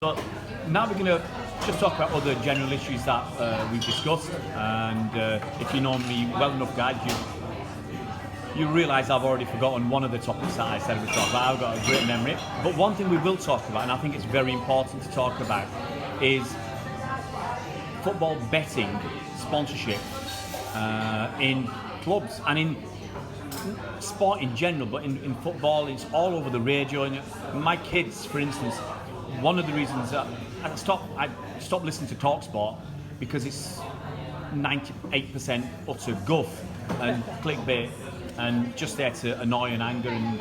So now we're going to just talk about other general issues that we've discussed, and if you know me well enough, guys, you realise I've already forgotten one of the topics that I said we talk about. I've got a great memory, but one thing we will talk about, and I think it's very important to talk about, is football betting sponsorship in clubs and in sport in general, but in football it's all over the radio. And my kids, for instance, one of the reasons that I stopped listening to TalkSport, because it's 98% utter guff and clickbait and just there to annoy and anger, and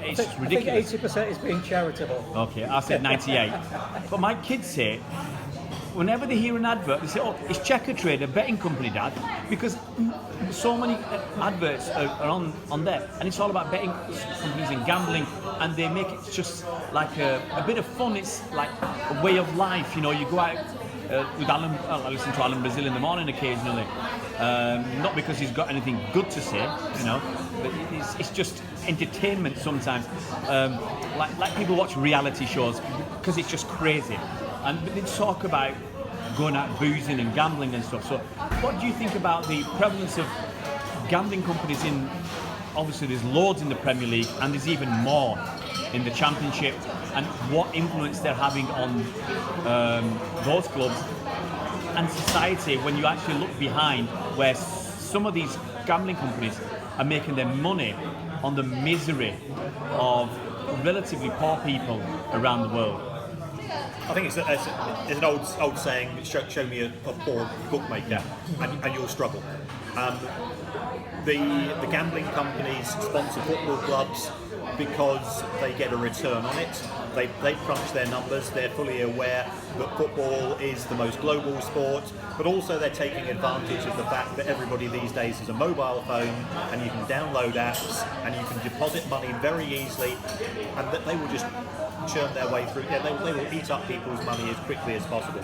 it's ridiculous. I think 80% is being charitable. Okay, I said 98. But my kids say, whenever they hear an advert, they say, "Oh, it's Checker Trade, a betting company, Dad," because so many adverts are on there, and it's all about betting companies and gambling, and they make it just like a bit of fun. It's like a way of life, you know. You go out with Alan. I listen to Alan Brazil in the morning occasionally, not because he's got anything good to say, you know, but it's just entertainment sometimes. Like people watch reality shows because it's just crazy. And they talk about going out boozing and gambling and stuff. So what do you think about the prevalence of gambling companies in, obviously there's loads in the Premier League and there's even more in the Championship, and what influence they're having on those clubs and society when you actually look behind, where some of these gambling companies are making their money on the misery of relatively poor people around the world? I think it's an old saying, show me a poor bookmaker, and you'll struggle. The gambling companies sponsor football clubs because they get a return on it. They crunch their numbers, they're fully aware that football is the most global sport, but also they're taking advantage of the fact that everybody these days has a mobile phone and you can download apps and you can deposit money very easily, and that they will just churn their way through. Yeah, they will eat up people's money as quickly as possible.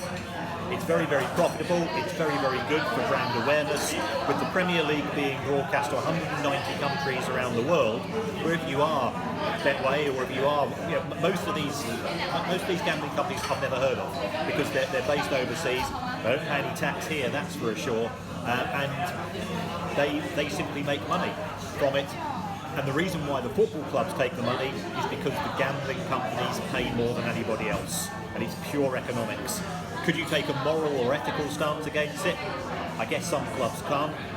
It's very, very profitable. It's very, very good for brand awareness. With the Premier League being broadcast to 190 countries around the world, where if you are Betway or if you are, you know, most of these gambling companies I've never heard of, because they're based overseas. They don't pay any tax here, that's for sure, and they simply make money from it. And the reason why the football clubs take the money is because the gambling companies pay more than anybody else, and it's pure economics. Could you take a moral or ethical stance against it? I guess some clubs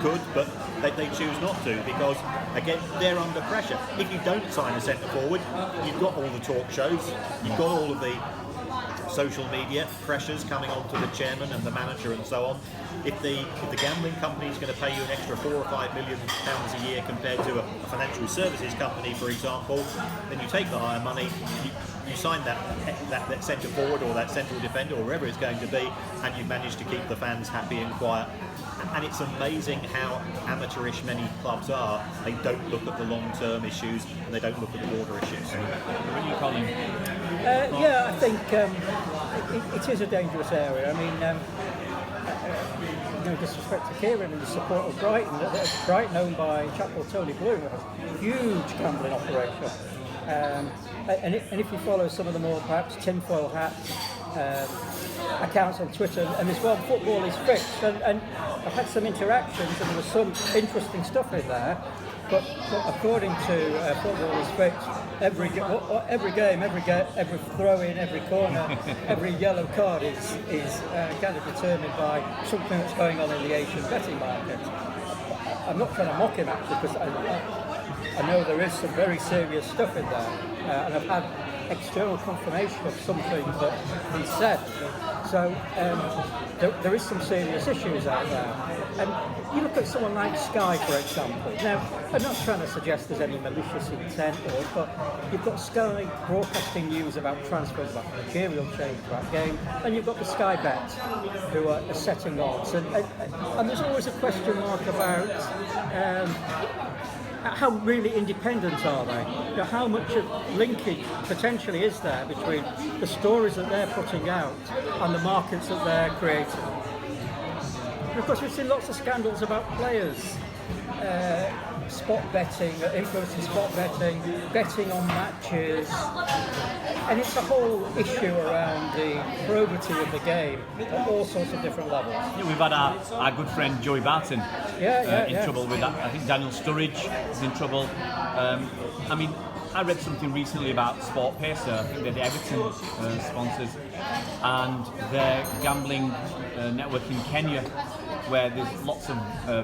could, but they choose not to, because again, they're under pressure. If you don't sign a centre forward, you've got all the talk shows, you've got all of the social media pressures coming on to the chairman and the manager and so on. If the gambling company is going to pay you an extra £4 or £5 million a year compared to a financial services company, for example, then you take the higher money, you sign that centre forward or that central defender or wherever it's going to be, and you've managed to keep the fans happy and quiet. And it's amazing how amateurish many clubs are. They don't look at the long-term issues and they don't look at the broader issues. What are you, Colin? Yeah, I think it is a dangerous area. I mean, no disrespect to Kieran and the support of Brighton. Brighton, owned by a chap called Tony Bloom, has a huge gambling operation. And if you follow some of the more perhaps tinfoil hat accounts on Twitter, and this one, football is fixed, and I've had some interactions and there was some interesting stuff in there, but according to football is fixed, every game, every throw-in, every corner, every yellow card is kind of determined by something that's going on in the Asian betting market. I'm not trying to mock him actually, because I know there is some very serious stuff in there, and I've had external confirmation of some things that he said. So there is some serious issues out there. And you look at someone like Sky, for example. Now, I'm not trying to suggest there's any malicious intent, but you've got Sky broadcasting news about transfers, about material change, about game, and you've got the Sky Bet, who are setting odds. And there's always a question mark about how really independent are they? You know, how much of linkage potentially is there between the stories that they're putting out and the markets that they're creating? And of course, we've seen lots of scandals about players spot betting, influencing spot betting, betting on matches, and it's a whole issue around the probity of the game at all sorts of different levels. Yeah, we've had our good friend Joey Barton in trouble with that. I think Daniel Sturridge is in trouble. I mean, I read something recently about Sport Pacer, I think they're the Everton sponsors, and their gambling network in Kenya, where there's lots of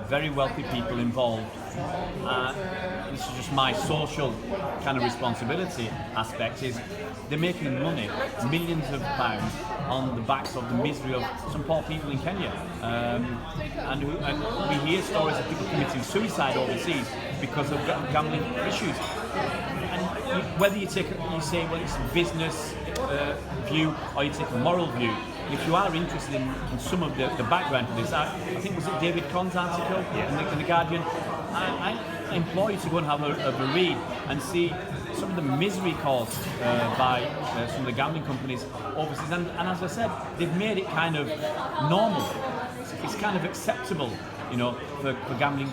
very wealthy people involved. This is just my social kind of responsibility aspect, is they're making money, millions of pounds, on the backs of the misery of some poor people in Kenya. And we hear stories of people committing suicide overseas because of gambling issues. And whether you say, well, it's a business view or you take a moral view, if you are interested in some of the background to this, I think was it David Con's article in the Guardian, I implore you to go and have a read and see some of the misery caused by some of the gambling companies overseas. And as I said, they've made it kind of normal. It's kind of acceptable, for gambling.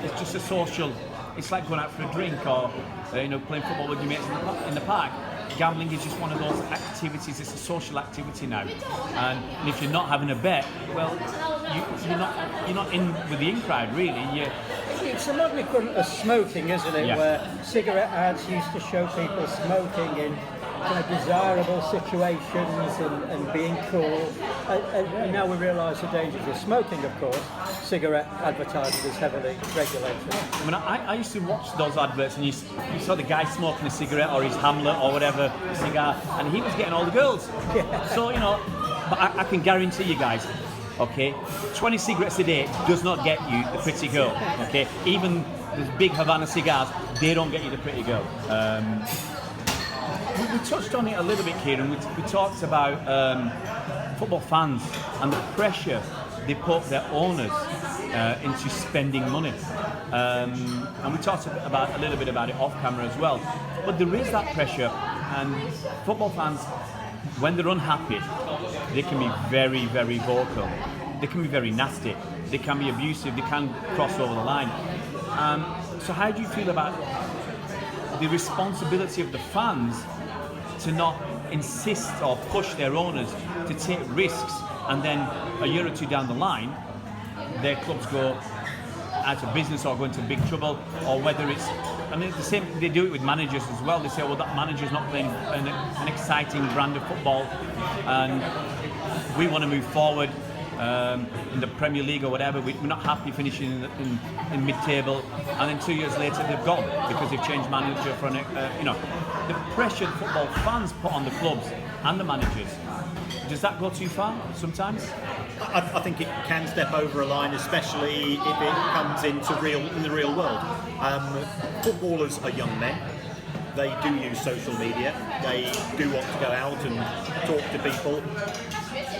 It's just a social. It's like going out for a drink or playing football with your mates in the park. Gambling is just one of those activities. It's a social activity now, and if you're not having a bet, well, you're not in with the in crowd, really. It's a lovely equivalent of smoking, isn't it? Yeah. Where cigarette ads used to show people smoking in kind of desirable situations and being cool. And now we realise the dangers of smoking, of course. Cigarette advertising is heavily regulated. I mean, I used to watch those adverts, and you saw the guy smoking a cigarette or his Hamlet or whatever cigar, and he was getting all the girls. Yeah. So, but I can guarantee you guys, okay, 20 cigarettes a day does not get you the pretty girl, okay? Even those big Havana cigars, they don't get you the pretty girl. We touched on it a little bit, Kieran. We talked about football fans and the pressure they put their owners into spending money. And we talked a little bit about it off camera as well. But there is that pressure, and football fans, when they're unhappy, they can be very, very vocal. They can be very nasty. They can be abusive. They can cross over the line. So how do you feel about the responsibility of the fans to not insist or push their owners to take risks, and then a year or two down the line, their clubs go out of business or go into big trouble, or whether it's, and the same, they do it with managers as well. They say, well, that manager's not playing an exciting brand of football, and we want to move forward in the Premier League or whatever. We're not happy finishing in mid-table, and then 2 years later they've gone because they've changed manager for the pressure football fans put on the clubs and the managers. Does that go too far sometimes? I think it can step over a line, especially if it comes into the real world. Footballers are young men. They do use social media. They do want to go out and talk to people.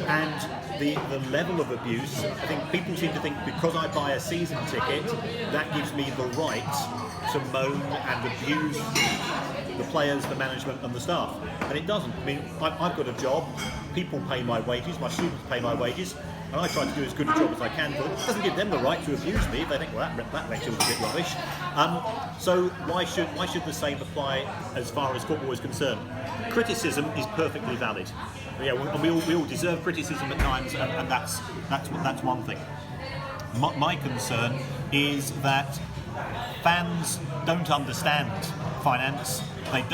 And the level of abuse, I think people seem to think because I buy a season ticket, that gives me the right to moan and abuse the players, the management and the staff. And it doesn't. I mean, I've got a job, people pay my wages, my students pay my wages, and I try to do as good a job as I can, but it doesn't give them the right to abuse me if they think, well, that lecture was a bit rubbish. So why should the same apply as far as football is concerned? Criticism is perfectly valid. Yeah, we all deserve criticism at times, and that's one thing. My concern is that fans don't understand finance.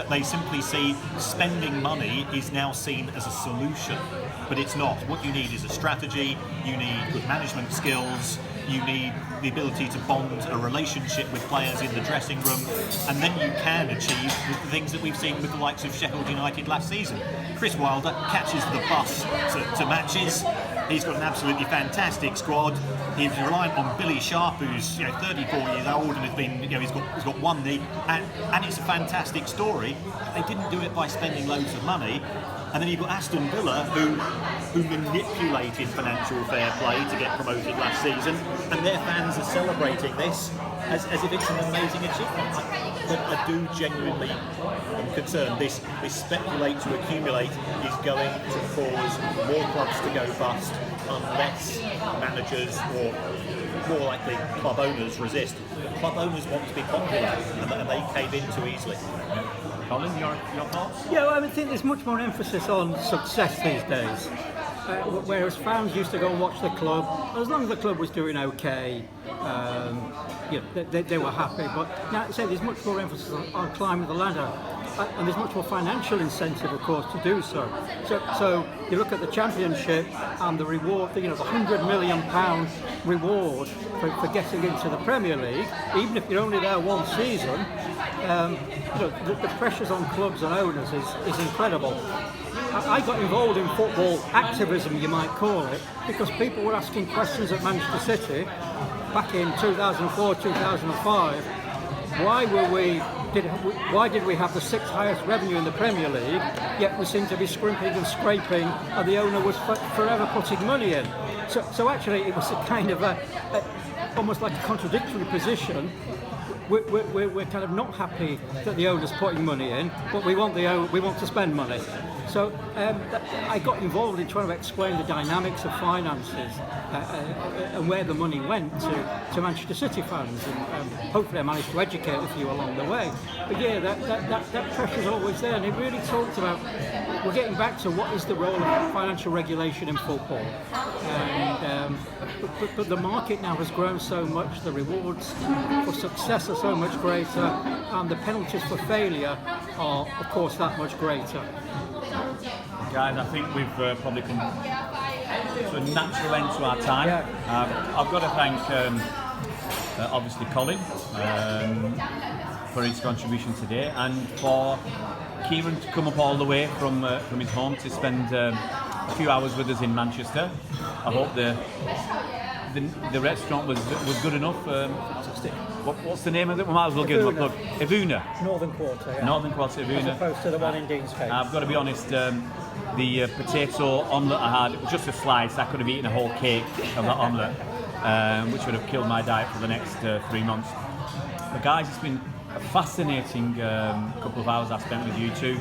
They simply see spending money is now seen as a solution, but it's not. What you need is a strategy, you need good management skills, you need the ability to bond a relationship with players in the dressing room, and then you can achieve the things that we've seen with the likes of Sheffield United last season. Chris Wilder catches the bus to matches. He's got an absolutely fantastic squad. He's reliant on Billy Sharp, who's 34 years old and has been, he's got one knee, and it's a fantastic story. They didn't do it by spending loads of money. And then you've got Aston Villa, who manipulated financial fair play to get promoted last season, and their fans are celebrating this as if it's an amazing achievement. But I do genuinely am concerned this speculate to accumulate is going to cause more clubs to go bust unless managers or more likely club owners resist. Club owners want to be popular, and they cave in too easily. Colin, your thoughts? Yeah, well, I think there's much more emphasis on success these days. Whereas fans used to go and watch the club, as long as the club was doing okay, they were happy. But now, I say there's much more emphasis on climbing the ladder, and there's much more financial incentive, of course, to do so. So you look at the Championship and the reward, the £100 million reward for getting into the Premier League, even if you're only there one season. The pressures on clubs and owners is incredible. I got involved in football activism, you might call it, because people were asking questions at Manchester City back in 2004, 2005. Why did we have the sixth highest revenue in the Premier League, yet we seem to be scrimping and scraping, and the owner was forever putting money in? So actually, it was a kind of almost like a contradictory position. We're kind of not happy that the owner's putting money in, but we want to spend money. So I got involved in trying to explain the dynamics of finances and where the money went to Manchester City fans, and hopefully I managed to educate a few along the way. But yeah, that pressure's always there, and it really talks about we're getting back to what is the role of financial regulation in football. And but the market now has grown so much, the rewards for success are so much greater, and the penalties for failure are, of course, that much greater. Guys, I think we've probably come to a natural end to our time. Yeah. I've got to thank, obviously, Colin for his contribution today, and for Kieran to come up all the way from his home to spend a few hours with us in Manchester. I hope the restaurant was good enough. Fantastic. What's the name of it? We might as well give them a plug. Evuna. Northern Quarter, yeah. Northern Quarter Evuna. As opposed to the one in Deansgate. I've got to be honest, the potato omelette I had, it was just a slice. I could have eaten a whole cake of that omelette, which would have killed my diet for the next 3 months. But guys, it's been a fascinating couple of hours I've spent with you two,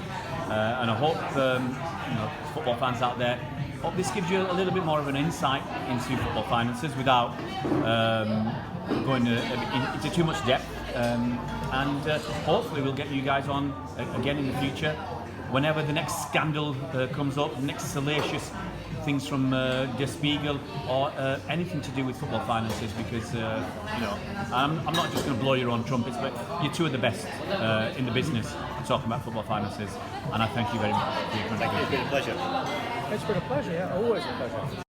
and I hope football fans out there, hope this gives you a little bit more of an insight into football finances without going into too much depth, and hopefully we'll get you guys on again in the future whenever the next scandal comes up, the next salacious things from Der Spiegel, or anything to do with football finances, because I'm not just going to blow your own trumpets, but you're two of the best in the business talking about football finances, and I thank you very much for your contribution. It's been a pleasure. It's been a pleasure, yeah, always a pleasure.